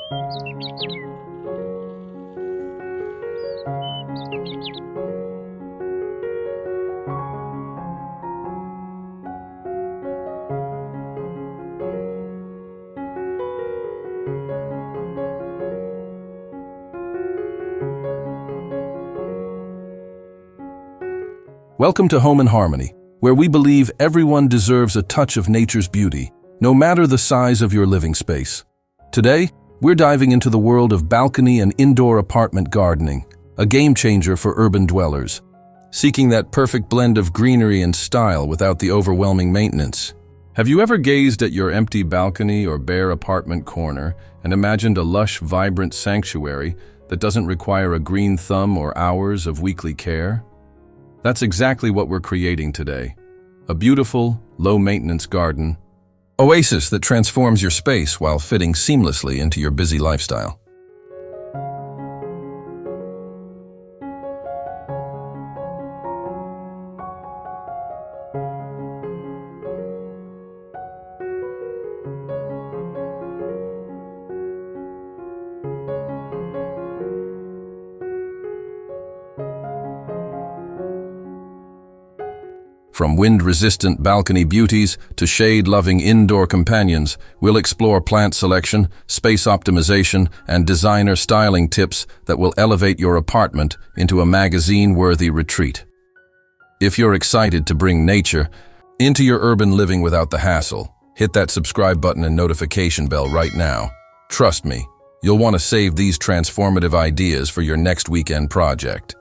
Welcome to Home in Harmony, where we believe everyone deserves a touch of nature's beauty, no matter the size of your living space. Today, we're diving into the world of balcony and indoor apartment gardening, a game changer for urban dwellers, seeking that perfect blend of greenery and style without the overwhelming maintenance. Have you ever gazed at your empty balcony or bare apartment corner and imagined a lush, vibrant sanctuary that doesn't require a green thumb or hours of weekly care? That's exactly what we're creating today. A beautiful, low-maintenance garden oasis that transforms your space while fitting seamlessly into your busy lifestyle. From wind-resistant balcony beauties to shade-loving indoor companions, we'll explore plant selection, space optimization, and designer styling tips that will elevate your apartment into a magazine-worthy retreat. If you're excited to bring nature into your urban living without the hassle, hit that subscribe button and notification bell right now. Trust me, you'll want to save these transformative ideas for your next weekend project.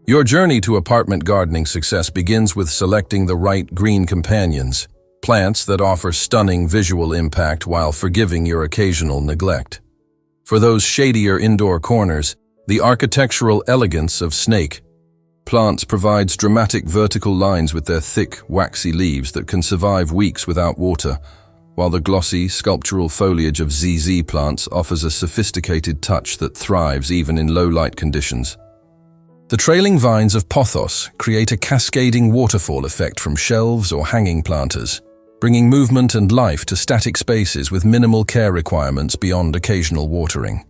Your journey to apartment gardening success begins with selecting the right green companions, plants that offer stunning visual impact while forgiving your occasional neglect. For those shadier indoor corners, the architectural elegance of snake plants provides dramatic vertical lines with their thick, waxy leaves that can survive weeks without water, while the glossy, sculptural foliage of ZZ plants offers a sophisticated touch that thrives even in low-light conditions. The trailing vines of pothos create a cascading waterfall effect from shelves or hanging planters, bringing movement and life to static spaces with minimal care requirements beyond occasional watering.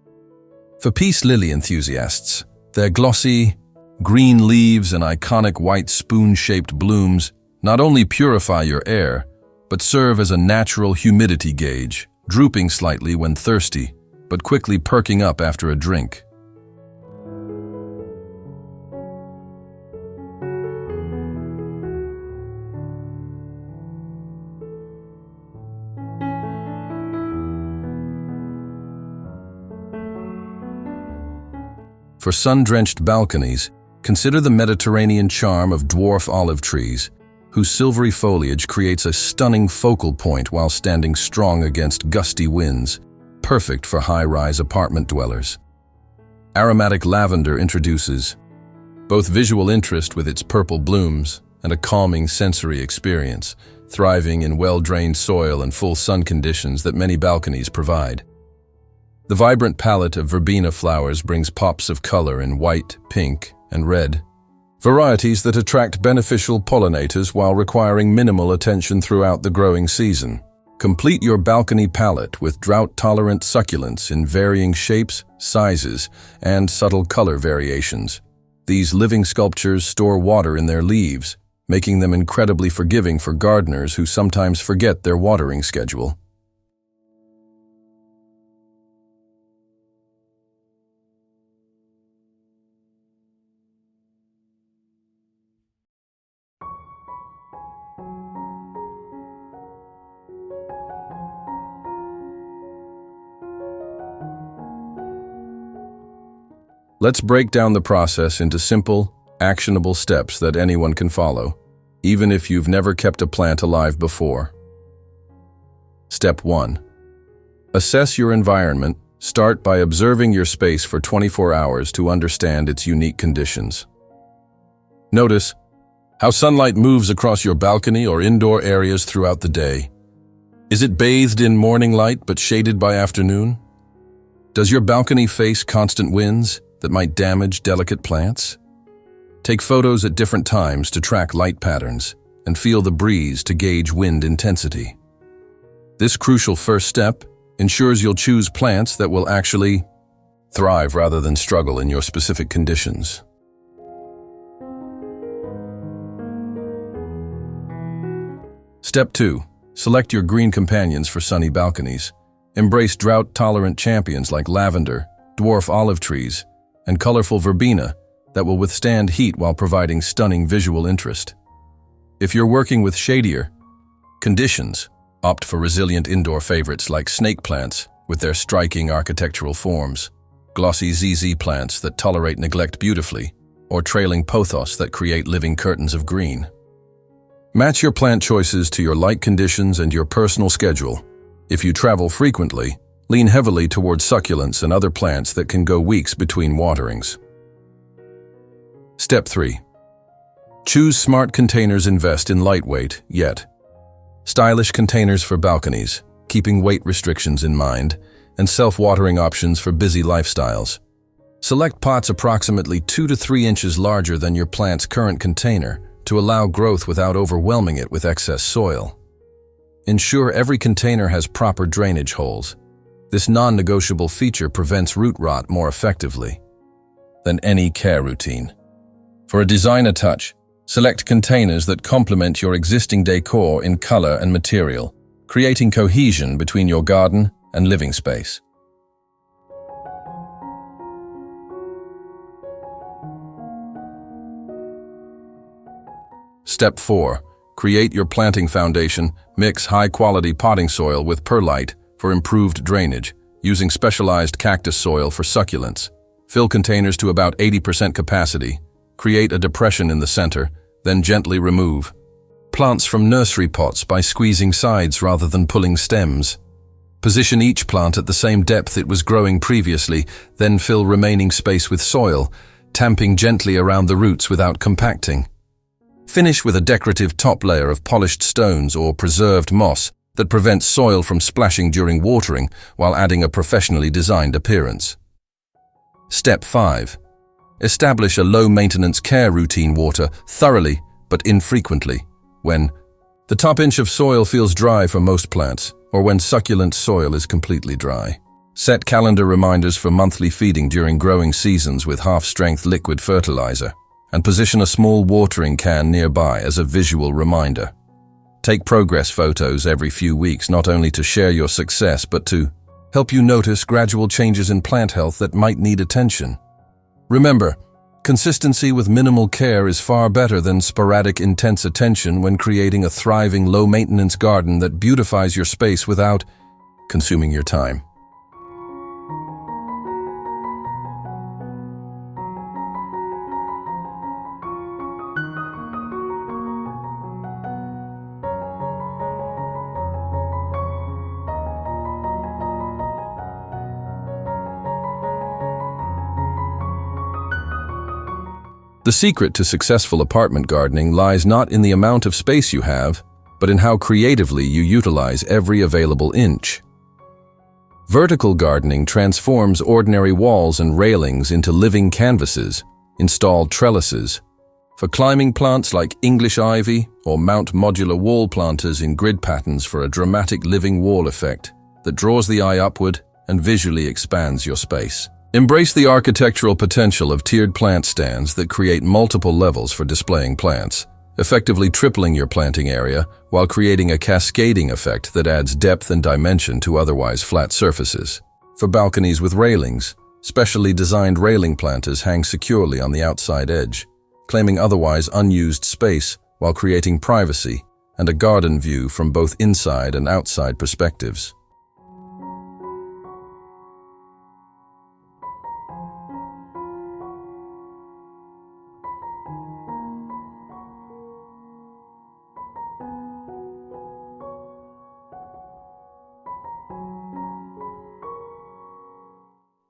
For peace lily enthusiasts, their glossy, green leaves and iconic white spoon-shaped blooms not only purify your air, but serve as a natural humidity gauge, drooping slightly when thirsty, but quickly perking up after a drink. For sun-drenched balconies, consider the Mediterranean charm of dwarf olive trees, whose silvery foliage creates a stunning focal point while standing strong against gusty winds, perfect for high-rise apartment dwellers. Aromatic lavender introduces both visual interest with its purple blooms and a calming sensory experience, thriving in well-drained soil and full sun conditions that many balconies provide. The vibrant palette of verbena flowers brings pops of color in white, pink, and red, varieties that attract beneficial pollinators while requiring minimal attention throughout the growing season. Complete your balcony palette with drought-tolerant succulents in varying shapes, sizes, and subtle color variations. These living sculptures store water in their leaves, making them incredibly forgiving for gardeners who sometimes forget their watering schedule. Let's break down the process into simple, actionable steps that anyone can follow. even if you've never kept a plant alive before. Step 1. Assess your environment. Start by observing your space for 24 hours to understand its unique conditions. Notice how sunlight moves across your balcony or indoor areas throughout the day. Is it bathed in morning light but shaded by afternoon? Does your balcony face constant winds that might damage delicate plants? Take photos at different times to track light patterns and feel the breeze to gauge wind intensity. This crucial first step ensures you'll choose plants that will actually thrive rather than struggle in your specific conditions. Step 2. Select your green companions for sunny balconies. Embrace drought-tolerant champions like lavender, dwarf olive trees, and colorful verbena that will withstand heat while providing stunning visual interest. If you're working with shadier conditions, opt for resilient indoor favorites like snake plants with their striking architectural forms, glossy ZZ plants that tolerate neglect beautifully, or trailing pothos that create living curtains of green. Match your plant choices to your light conditions and your personal schedule. If you travel frequently, lean heavily towards succulents and other plants that can go weeks between waterings. Step 3. Choose smart containers. Invest in lightweight, yet stylish containers for balconies, keeping weight restrictions in mind, and self-watering options for busy lifestyles. Select pots approximately 2 to 3 inches larger than your plant's current container to allow growth without overwhelming it with excess soil. Ensure every container has proper drainage holes. This non-negotiable feature prevents root rot more effectively than any care routine. For a designer touch, select containers that complement your existing decor in color and material, creating cohesion between your garden and living space. Step 4. Create your planting foundation. Mix high-quality potting soil with perlite for improved drainage, using specialized cactus soil for succulents. Fill containers to about 80% capacity. Create a depression in the center, then gently remove plants from nursery pots by squeezing sides rather than pulling stems. Position each plant at the same depth it was growing previously, then fill remaining space with soil, tamping gently around the roots without compacting. Finish with a decorative top layer of polished stones or preserved moss that prevents soil from splashing during watering while adding a professionally designed appearance. Step 5. Establish a low-maintenance care routine. Water thoroughly but infrequently when the top inch of soil feels dry for most plants, or when succulent soil is completely dry. Set calendar reminders for monthly feeding during growing seasons with half-strength liquid fertilizer, and position a small watering can nearby as a visual reminder. Take progress photos every few weeks, not only to share your success but to help you notice gradual changes in plant health that might need attention. Remember, consistency with minimal care is far better than sporadic intense attention when creating a thriving low-maintenance garden that beautifies your space without consuming your time. The secret to successful apartment gardening lies not in the amount of space you have, but in how creatively you utilize every available inch. Vertical gardening transforms ordinary walls and railings into living canvases. Install trellises for climbing plants like English ivy, or mount modular wall planters in grid patterns for a dramatic living wall effect that draws the eye upward and visually expands your space. Embrace the architectural potential of tiered plant stands that create multiple levels for displaying plants, effectively tripling your planting area while creating a cascading effect that adds depth and dimension to otherwise flat surfaces. For balconies with railings, specially designed railing planters hang securely on the outside edge, claiming otherwise unused space while creating privacy and a garden view from both inside and outside perspectives.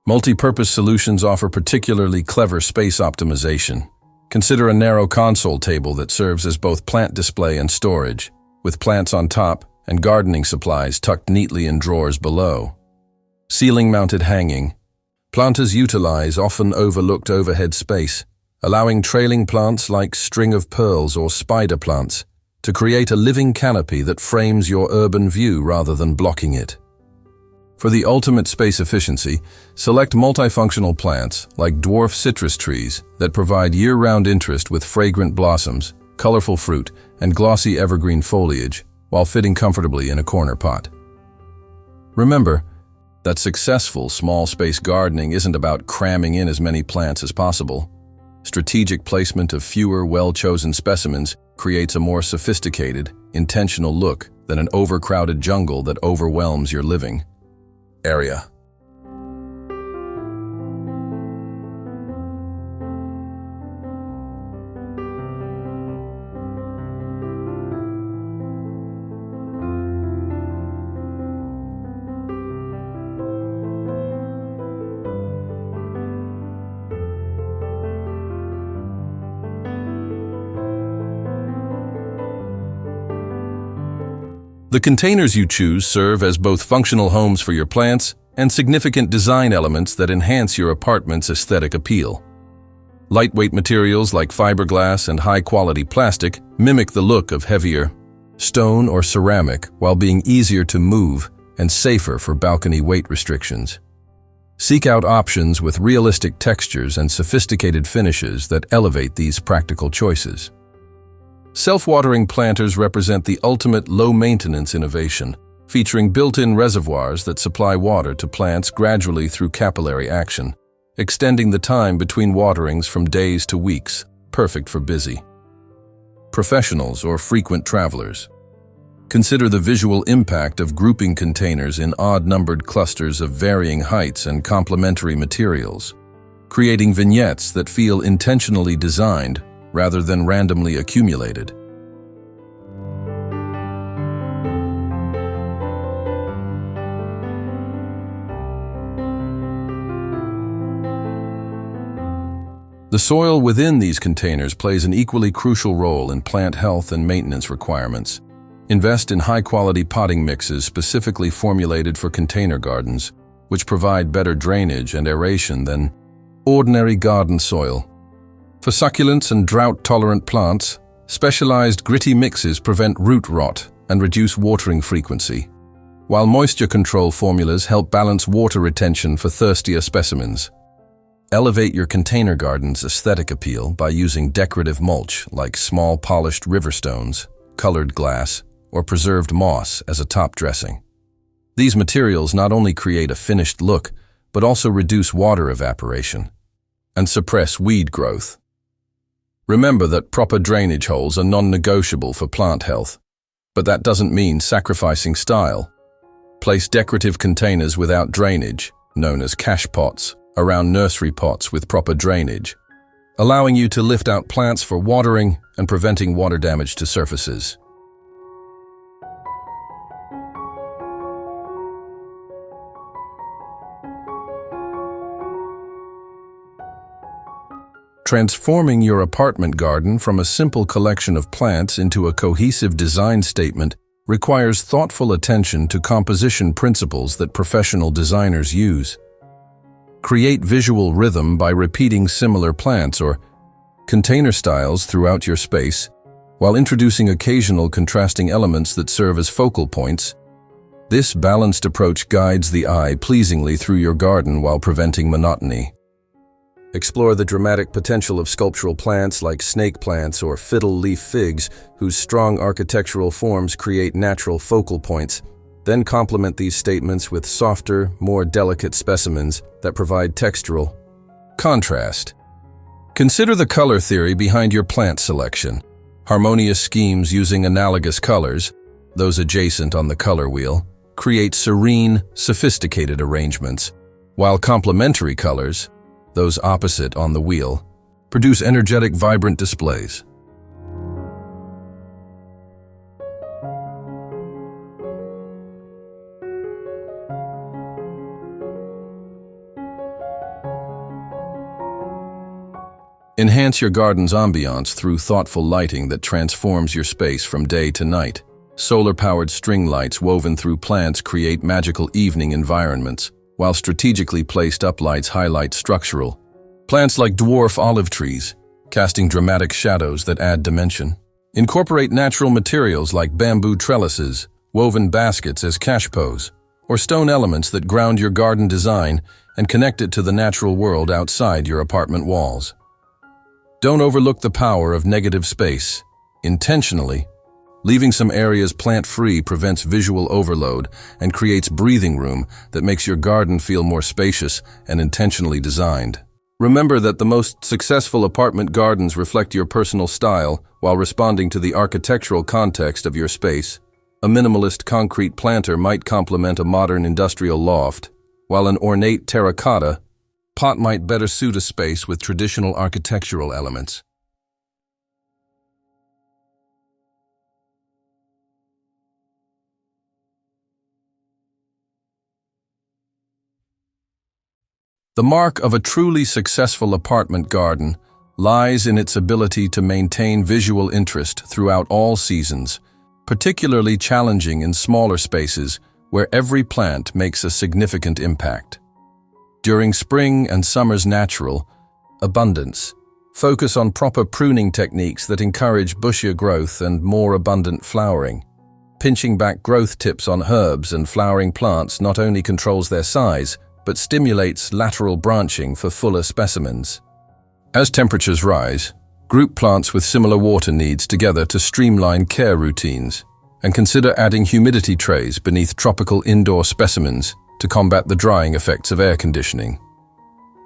Multi-purpose solutions offer particularly clever space optimization. Consider a narrow console table that serves as both plant display and storage, with plants on top and gardening supplies tucked neatly in drawers below. Ceiling-mounted hanging. Planters utilize often overlooked overhead space, allowing trailing plants like string of pearls or spider plants to create a living canopy that frames your urban view rather than blocking it. For the ultimate space efficiency, select multifunctional plants like dwarf citrus trees that provide year-round interest with fragrant blossoms, colorful fruit, and glossy evergreen foliage while fitting comfortably in a corner pot. Remember that successful small space gardening isn't about cramming in as many plants as possible. Strategic placement of fewer well-chosen specimens creates a more sophisticated, intentional look than an overcrowded jungle that overwhelms your living area. The containers you choose serve as both functional homes for your plants and significant design elements that enhance your apartment's aesthetic appeal. Lightweight materials like fiberglass and high-quality plastic mimic the look of heavier stone or ceramic while being easier to move and safer for balcony weight restrictions. Seek out options with realistic textures and sophisticated finishes that elevate these practical choices. Self-watering planters represent the ultimate low-maintenance innovation, featuring built-in reservoirs that supply water to plants gradually through capillary action, extending the time between waterings from days to weeks, perfect for busy professionals or frequent travelers. Consider the visual impact of grouping containers in odd-numbered clusters of varying heights and complementary materials, creating vignettes that feel intentionally designed rather than randomly accumulated. The soil within these containers plays an equally crucial role in plant health and maintenance requirements. Invest in high-quality potting mixes specifically formulated for container gardens, which provide better drainage and aeration than ordinary garden soil. For succulents and drought-tolerant plants, specialized gritty mixes prevent root rot and reduce watering frequency, while moisture control formulas help balance water retention for thirstier specimens. Elevate your container garden's aesthetic appeal by using decorative mulch like small polished river stones, colored glass, or preserved moss as a top dressing. These materials not only create a finished look, but also reduce water evaporation and suppress weed growth. Remember that proper drainage holes are non-negotiable for plant health, but that doesn't mean sacrificing style. Place decorative containers without drainage, known as cache pots, around nursery pots with proper drainage, allowing you to lift out plants for watering and preventing water damage to surfaces. Transforming your apartment garden from a simple collection of plants into a cohesive design statement requires thoughtful attention to composition principles that professional designers use. Create visual rhythm by repeating similar plants or container styles throughout your space, while introducing occasional contrasting elements that serve as focal points. This balanced approach guides the eye pleasingly through your garden while preventing monotony. Explore the dramatic potential of sculptural plants like snake plants or fiddle leaf figs, whose strong architectural forms create natural focal points. Then complement these statements with softer, more delicate specimens that provide textural contrast. Consider the color theory behind your plant selection. Harmonious schemes using analogous colors, those adjacent on the color wheel, create serene, sophisticated arrangements, while complementary colors, those opposite on the wheel, produce energetic, vibrant displays. Enhance your garden's ambiance through thoughtful lighting that transforms your space from day to night. Solar-powered string lights woven through plants create magical evening environments, while strategically placed uplights highlight structural. Plants like dwarf olive trees, casting dramatic shadows that add dimension. Incorporate natural materials like bamboo trellises, woven baskets as cache pose, or stone elements that ground your garden design and connect it to the natural world outside your apartment walls. Don't overlook the power of negative space. Intentionally, leaving some areas plant-free prevents visual overload and creates breathing room that makes your garden feel more spacious and intentionally designed. Remember that the most successful apartment gardens reflect your personal style while responding to the architectural context of your space. A minimalist concrete planter might complement a modern industrial loft, while an ornate terracotta pot might better suit a space with traditional architectural elements. The mark of a truly successful apartment garden lies in its ability to maintain visual interest throughout all seasons, particularly challenging in smaller spaces where every plant makes a significant impact. During spring and summer's natural abundance, focus on proper pruning techniques that encourage bushier growth and more abundant flowering. Pinching back growth tips on herbs and flowering plants not only controls their size, but stimulates lateral branching for fuller specimens. As temperatures rise, group plants with similar water needs together to streamline care routines, and consider adding humidity trays beneath tropical indoor specimens to combat the drying effects of air conditioning.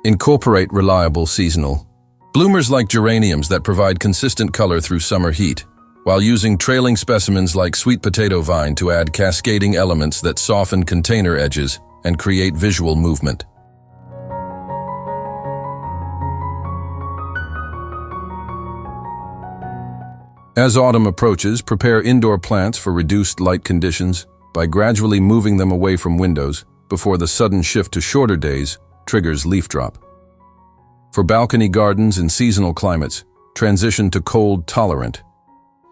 Incorporate reliable seasonal bloomers like geraniums that provide consistent color through summer heat, while using trailing specimens like sweet potato vine to add cascading elements that soften container edges and create visual movement. As autumn approaches, prepare indoor plants for reduced light conditions by gradually moving them away from windows before the sudden shift to shorter days triggers leaf drop. For balcony gardens in seasonal climates, transition to cold-tolerant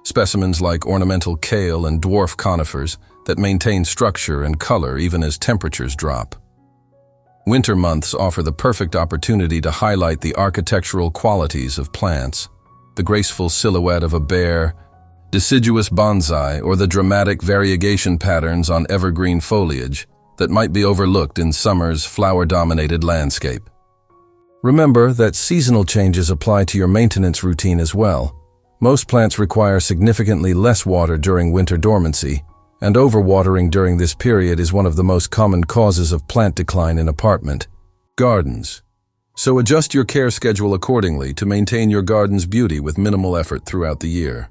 specimens like ornamental kale and dwarf conifers that maintain structure and color even as temperatures drop. Winter months offer the perfect opportunity to highlight the architectural qualities of plants, the graceful silhouette of a bare, deciduous bonsai, or the dramatic variegation patterns on evergreen foliage that might be overlooked in summer's flower-dominated landscape. Remember that seasonal changes apply to your maintenance routine as well. Most plants require significantly less water during winter dormancy, and overwatering during this period is one of the most common causes of plant decline in apartment gardens. So adjust your care schedule accordingly to maintain your garden's beauty with minimal effort throughout the year.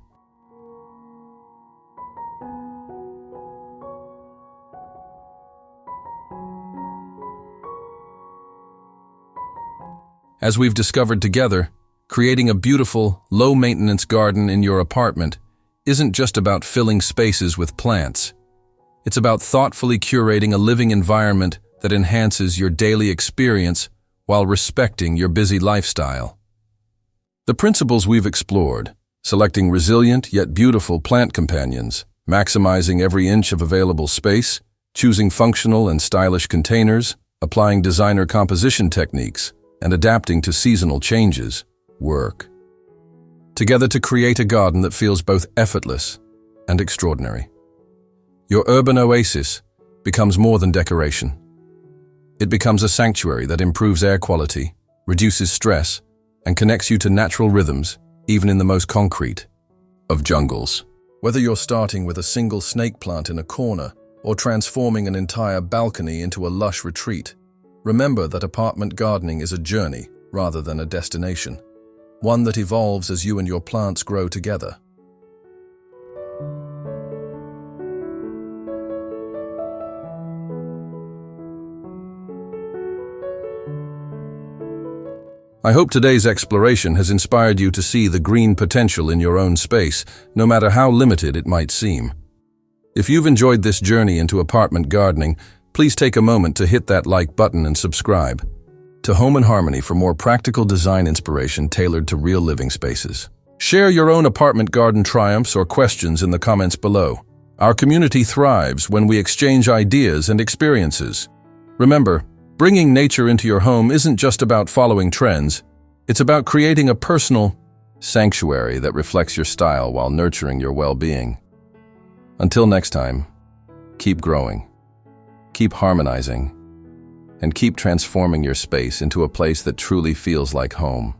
As we've discovered together, creating a beautiful, low-maintenance garden in your apartment isn't just about filling spaces with plants. It's about thoughtfully curating a living environment that enhances your daily experience while respecting your busy lifestyle. The principles we've explored, selecting resilient yet beautiful plant companions, maximizing every inch of available space, choosing functional and stylish containers, applying designer composition techniques, and adapting to seasonal changes, work together to create a garden that feels both effortless and extraordinary. Your urban oasis becomes more than decoration. It becomes a sanctuary that improves air quality, reduces stress, and connects you to natural rhythms, even in the most concrete of jungles. Whether you're starting with a single snake plant in a corner or transforming an entire balcony into a lush retreat, remember that apartment gardening is a journey rather than a destination, one that evolves as you and your plants grow together. I hope today's exploration has inspired you to see the green potential in your own space, no matter how limited it might seem. If you've enjoyed this journey into apartment gardening, please take a moment to hit that like button and subscribe. to Home and Harmony for more practical design inspiration tailored to real living spaces. Share your own apartment garden triumphs or questions in the comments below. Our community thrives when we exchange ideas and experiences. Remember, bringing nature into your home isn't just about following trends. It's about creating a personal sanctuary that reflects your style while nurturing your well-being. Until next time, keep growing, keep harmonizing, and keep transforming your space into a place that truly feels like home.